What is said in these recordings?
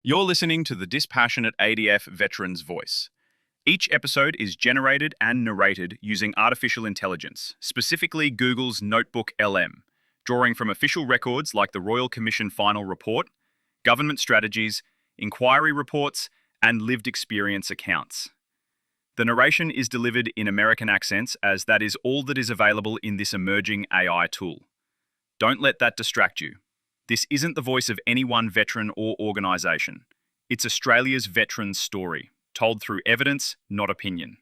You're listening to the dispassionate ADF Veterans Voice. Each episode is generated and narrated using artificial intelligence, specifically Google's Notebook LM, drawing from official records like the Royal Commission Final Report, government strategies, inquiry reports, and lived experience accounts. The narration is delivered in American accents, as that is all that is available in this emerging AI tool. Don't let that distract you. This isn't the voice of any one veteran or organisation. It's Australia's veterans' story, told through evidence, not opinion.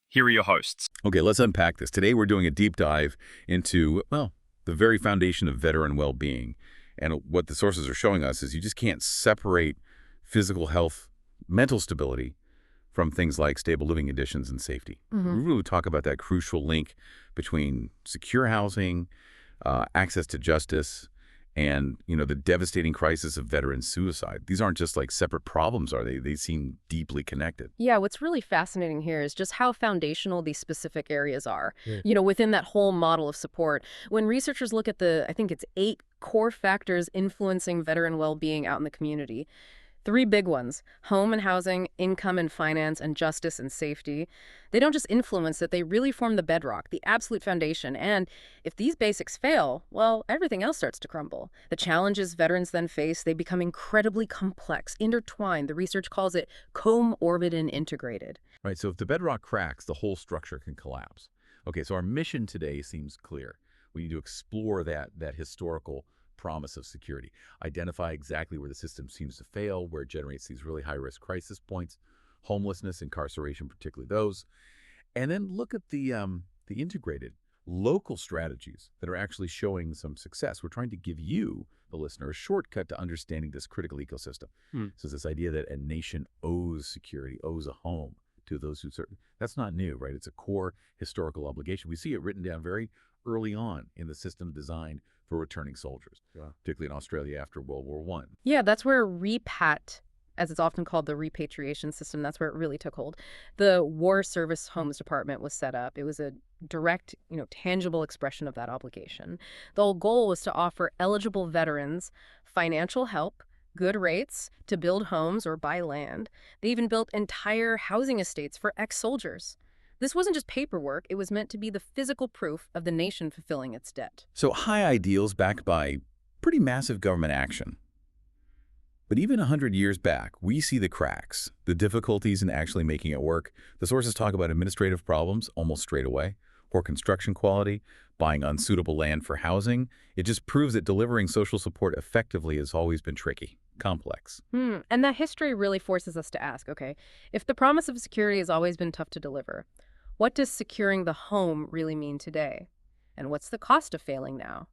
Here are your hosts. Okay, let's unpack this. Today we're doing a deep dive into, well, the very foundation of veteran well-being. And what the sources are showing us is you just can't separate physical health, mental stability from things like stable living conditions and safety. We really talk about that crucial link between secure housing, access to justice, and, the devastating crisis of veteran suicide. These aren't just like separate problems, are they? They seem deeply connected. Yeah, what's really fascinating here is just how foundational these specific areas are, within that whole model of support. When researchers look at I think it's 8 core factors influencing veteran well-being out in the community. 3 big ones: home and housing, income and finance, and justice and safety. They don't just influence it, they really form the bedrock, the absolute foundation. And if these basics fail, well, everything else starts to crumble. The challenges veterans then face, they become incredibly complex, intertwined. The research calls it comorbid and integrated. Right, so if the bedrock cracks, the whole structure can collapse. Okay, so our mission today seems clear. We need to explore that historical promise of security, identify exactly where the system seems to fail, where it generates these really high-risk crisis points, homelessness, incarceration, particularly those, and then look at the integrated local strategies that are actually showing some success. We're trying to give you, the listener, a shortcut to understanding this critical ecosystem. So this idea that a nation owes security, owes a home to those who serve, that's not new, right? It's a core historical obligation. We see it written down very early on in the system designed for returning soldiers, particularly in Australia after World War I. Yeah, that's where repat, as it's often called, the repatriation system, that's where it really took hold. The War Service Homes Department was set up. It was a direct, tangible expression of that obligation. The whole goal was to offer eligible veterans financial help, good rates to build homes or buy land. They even built entire housing estates for ex-soldiers. This wasn't just paperwork, it was meant to be the physical proof of the nation fulfilling its debt. So high ideals backed by pretty massive government action. But even 100 years back, we see the cracks, the difficulties in actually making it work. The sources talk about administrative problems almost straight away, poor construction quality, buying unsuitable land for housing. It just proves that delivering social support effectively has always been tricky, complex. And that history really forces us to ask, okay, if the promise of security has always been tough to deliver, what does securing the home really mean today? And what's the cost of failing now?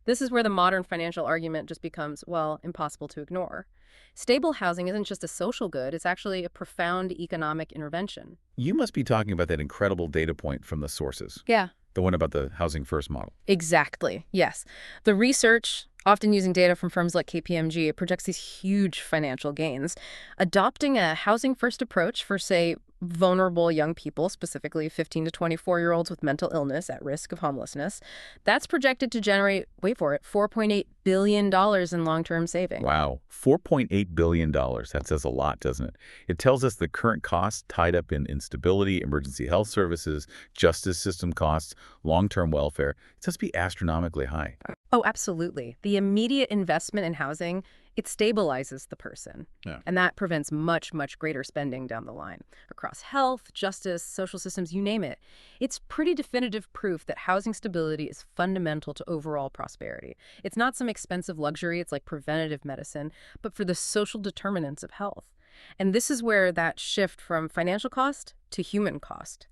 This is where the modern financial argument just becomes, well, impossible to ignore. Stable housing isn't just a social good, it's actually a profound economic intervention. You must be talking about that incredible data point from the sources. Yeah. The one about the housing first model. Exactly, yes. The research, often using data from firms like KPMG, it projects these huge financial gains. Adopting a housing first approach for, say, vulnerable young people, specifically 15 to 24-year-olds with mental illness at risk of homelessness, that's projected to generate, wait for it, $4.8 billion in long-term savings. Wow, $4.8 billion. That says a lot, doesn't it? It tells us the current costs tied up in instability, emergency health services, justice system costs, long-term welfare. It must be astronomically high. Oh, absolutely. The immediate investment in housing, it stabilizes the person. Yeah. And that prevents much, much greater spending down the line. Across health, justice, social systems, you name it. It's pretty definitive proof that housing stability is fundamental to overall prosperity. It's not some expensive luxury, it's like preventative medicine, but for the social determinants of health. And this is where that shift from financial cost to human cost.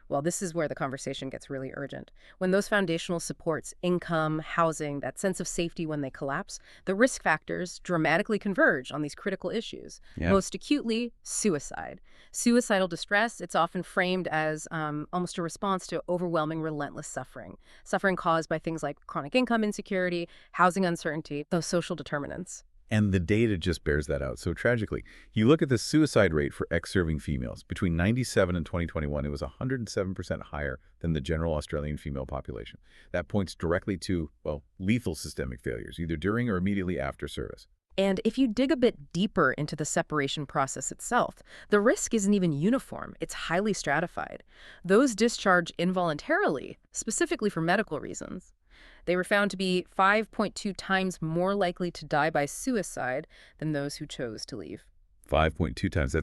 Well, this is where the conversation gets really urgent. When those foundational supports, income, housing, that sense of safety when they collapse, the risk factors dramatically converge on these critical issues. Yeah. Most acutely, suicide. Suicidal distress, it's often framed as almost a response to overwhelming, relentless suffering. Suffering caused by things like chronic income insecurity, housing uncertainty, those social determinants. And the data just bears that out so tragically. You look at the suicide rate for ex-serving females. Between 1997 and 2021, it was 107% higher than the general Australian female population. That points directly to, well, lethal systemic failures, either during or immediately after service. And if you dig a bit deeper into the separation process itself, the risk isn't even uniform. It's highly stratified. Those discharged involuntarily, specifically for medical reasons, they were found to be 5.2 times more likely to die by suicide than those who chose to leave. 5.2 times.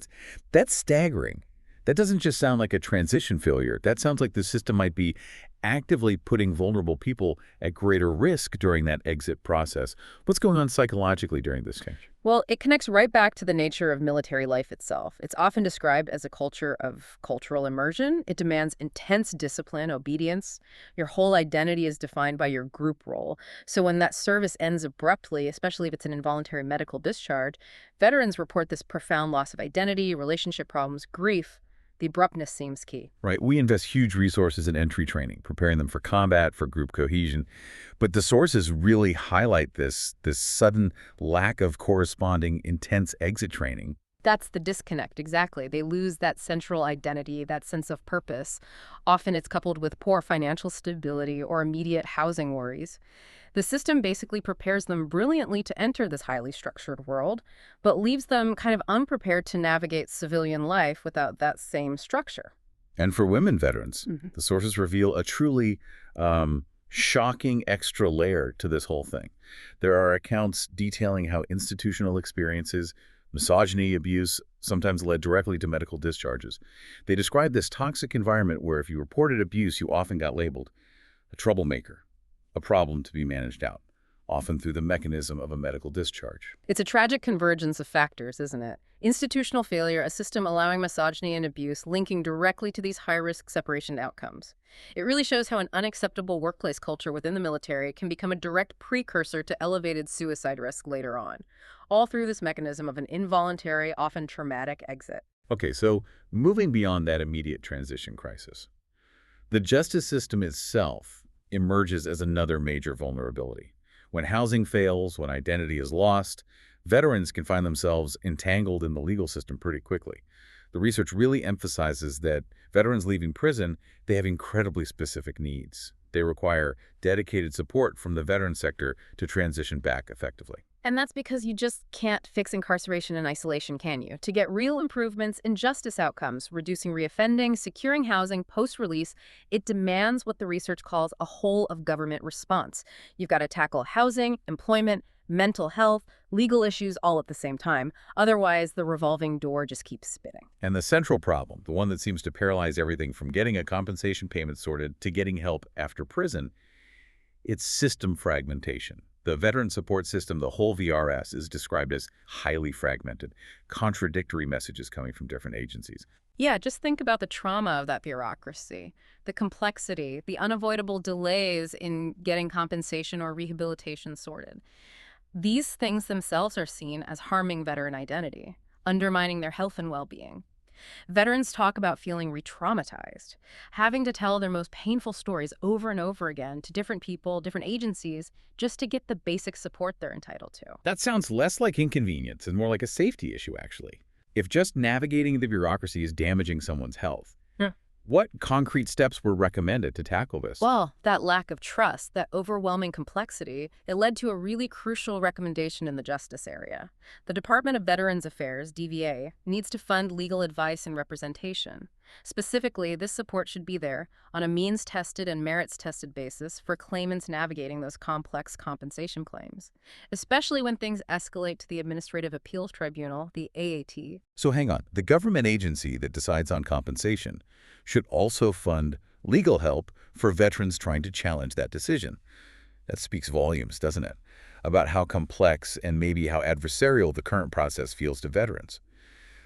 That's staggering. That doesn't just sound like a transition failure. That sounds like the system might be actively putting vulnerable people at greater risk during that exit process. What's going on psychologically during this change? Well, it connects right back to the nature of military life itself. It's often described as a culture of cultural immersion. It demands intense discipline, obedience. Your whole identity is defined by your group role. So when that service ends abruptly, especially if it's an involuntary medical discharge, veterans report this profound loss of identity, relationship problems, grief. The abruptness seems key. Right. We invest huge resources in entry training, preparing them for combat, for group cohesion. But the sources really highlight this sudden lack of corresponding intense exit training. That's the disconnect, exactly. They lose that central identity, that sense of purpose. Often it's coupled with poor financial stability or immediate housing worries. The system basically prepares them brilliantly to enter this highly structured world, but leaves them kind of unprepared to navigate civilian life without that same structure. And for women veterans, the sources reveal a truly shocking extra layer to this whole thing. There are accounts detailing how institutional experiences, misogyny, abuse, sometimes led directly to medical discharges. They describe this toxic environment where if you reported abuse, you often got labeled a troublemaker, a problem to be managed out, often through the mechanism of a medical discharge. It's a tragic convergence of factors, isn't it? Institutional failure, a system allowing misogyny and abuse, linking directly to these high-risk separation outcomes. It really shows how an unacceptable workplace culture within the military can become a direct precursor to elevated suicide risk later on, all through this mechanism of an involuntary, often traumatic exit. Okay, so moving beyond that immediate transition crisis, the justice system itself emerges as another major vulnerability. When housing fails, when identity is lost, veterans can find themselves entangled in the legal system pretty quickly. The research really emphasizes that veterans leaving prison, they have incredibly specific needs. They require dedicated support from the veteran sector to transition back effectively. And that's because you just can't fix incarceration in isolation, can you? To get real improvements in justice outcomes, reducing reoffending, securing housing post-release, it demands what the research calls a whole-of-government response. You've got to tackle housing, employment, mental health, legal issues all at the same time. Otherwise, the revolving door just keeps spinning. And the central problem, the one that seems to paralyze everything from getting a compensation payment sorted to getting help after prison, it's system fragmentation. The veteran support system, the whole VRS, is described as highly fragmented, contradictory messages coming from different agencies. Yeah, just think about the trauma of that bureaucracy, the complexity, the unavoidable delays in getting compensation or rehabilitation sorted. These things themselves are seen as harming veteran identity, undermining their health and well-being. Veterans talk about feeling re-traumatized, having to tell their most painful stories over and over again to different people, different agencies, just to get the basic support they're entitled to. That sounds less like inconvenience and more like a safety issue, actually. If just navigating the bureaucracy is damaging someone's health, what concrete steps were recommended to tackle this? Well, that lack of trust, that overwhelming complexity, it led to a really crucial recommendation in the justice area. The Department of Veterans Affairs, DVA, needs to fund legal advice and representation. Specifically, this support should be there on a means-tested and merits-tested basis for claimants navigating those complex compensation claims, especially when things escalate to the Administrative Appeals Tribunal, the AAT. So hang on. The government agency that decides on compensation should also fund legal help for veterans trying to challenge that decision. That speaks volumes, doesn't it, about how complex and maybe how adversarial the current process feels to veterans.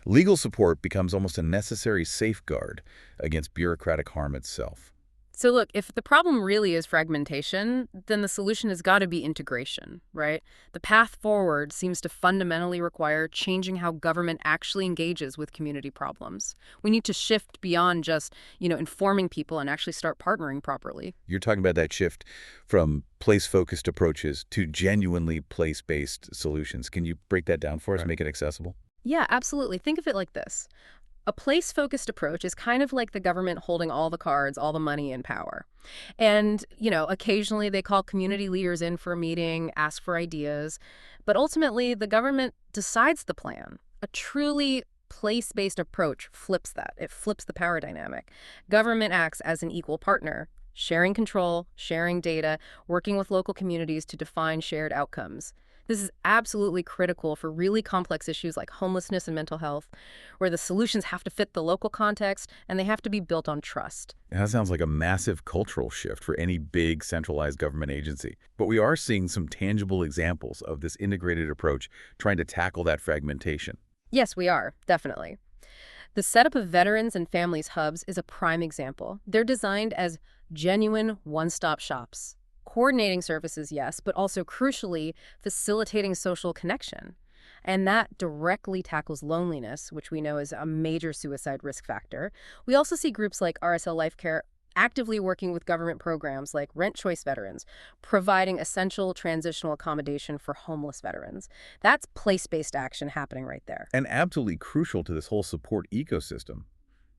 Legal support becomes almost a necessary safeguard against bureaucratic harm itself. So look, if the problem really is fragmentation, then the solution has got to be integration, right? The path forward seems to fundamentally require changing how government actually engages with community problems. We need to shift beyond just, informing people and actually start partnering properly. You're talking about that shift from place-focused approaches to genuinely place-based solutions. Can you break that down for us, make it accessible? Yeah, absolutely. Think of it like this. A place-focused approach is kind of like the government holding all the cards, all the money and power. And, occasionally they call community leaders in for a meeting, ask for ideas. But ultimately, the government decides the plan. A truly place-based approach flips that. It flips the power dynamic. Government acts as an equal partner, sharing control, sharing data, working with local communities to define shared outcomes. This is absolutely critical for really complex issues like homelessness and mental health, where the solutions have to fit the local context and they have to be built on trust. That sounds like a massive cultural shift for any big centralized government agency. But we are seeing some tangible examples of this integrated approach trying to tackle that fragmentation. Yes, we are, definitely. The setup of veterans and families hubs is a prime example. They're designed as genuine one-stop shops. Coordinating services, yes, but also crucially facilitating social connection. And that directly tackles loneliness, which we know is a major suicide risk factor. We also see groups like RSL Life Care actively working with government programs like Rent Choice Veterans, providing essential transitional accommodation for homeless veterans. That's place-based action happening right there. And absolutely crucial to this whole support ecosystem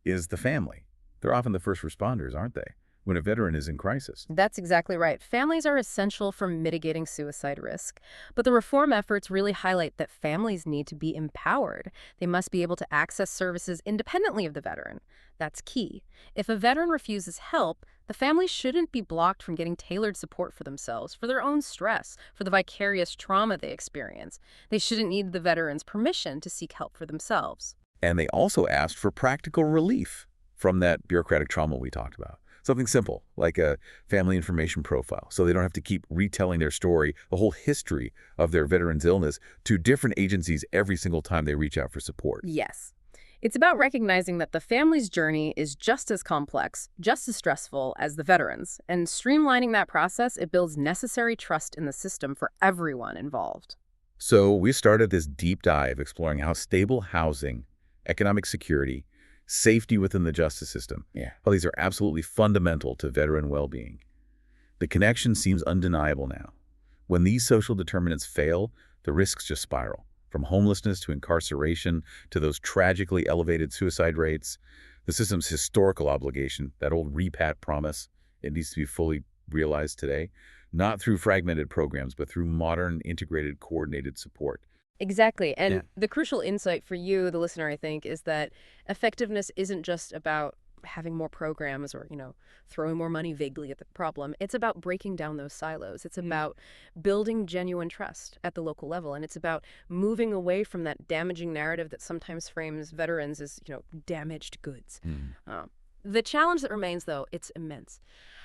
is the family. They're often the first responders, aren't they, when a veteran is in crisis? That's exactly right. Families are essential for mitigating suicide risk. But the reform efforts really highlight that families need to be empowered. They must be able to access services independently of the veteran. That's key. If a veteran refuses help, the family shouldn't be blocked from getting tailored support for themselves, for their own stress, for the vicarious trauma they experience. They shouldn't need the veteran's permission to seek help for themselves. And they also asked for practical relief from that bureaucratic trauma we talked about. Something simple, like a family information profile, so they don't have to keep retelling their story, the whole history of their veteran's illness, to different agencies every single time they reach out for support. Yes. It's about recognizing that the family's journey is just as complex, just as stressful as the veterans. And streamlining that process, it builds necessary trust in the system for everyone involved. So we started this deep dive exploring how stable housing, economic security, safety within the justice system, how these are absolutely fundamental to veteran well-being. The connection seems undeniable now. When these social determinants fail, the risks just spiral. From homelessness to incarceration to those tragically elevated suicide rates, the system's historical obligation, that old repat promise, it needs to be fully realized today, not through fragmented programs, but through modern, integrated, coordinated support. Exactly. And the crucial insight for you, the listener, I think, is that effectiveness isn't just about having more programs or, throwing more money vaguely at the problem. It's about breaking down those silos. It's about building genuine trust at the local level. And it's about moving away from that damaging narrative that sometimes frames veterans as, damaged goods. The challenge that remains, though, it's immense.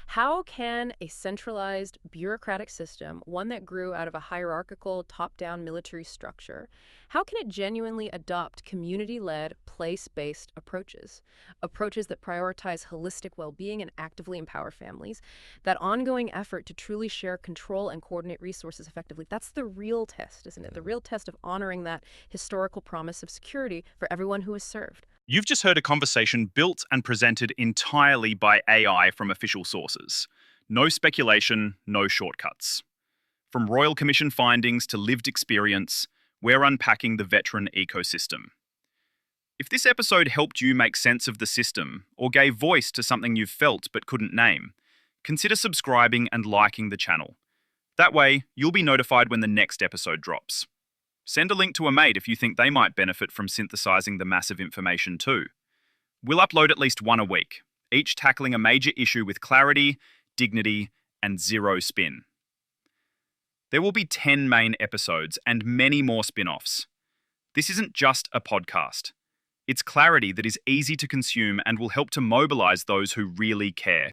How can a centralized bureaucratic system, one that grew out of a hierarchical top-down military structure, how can it genuinely adopt community-led, place-based approaches? Approaches that prioritize holistic well-being and actively empower families? That ongoing effort to truly share control and coordinate resources effectively, that's the real test, isn't it? The real test of honoring that historical promise of security for everyone who is served. You've just heard a conversation built and presented entirely by AI from official sources. No speculation, no shortcuts. From Royal Commission findings to lived experience, we're unpacking the veteran ecosystem. If this episode helped you make sense of the system or gave voice to something you've felt but couldn't name, consider subscribing and liking the channel. That way, you'll be notified when the next episode drops. Send a link to a mate if you think they might benefit from synthesizing the massive information too. We'll upload at least one a week, each tackling a major issue with clarity, dignity, and zero spin. There will be 10 main episodes and many more spin-offs. This isn't just a podcast. It's clarity that is easy to consume and will help to mobilize those who really care.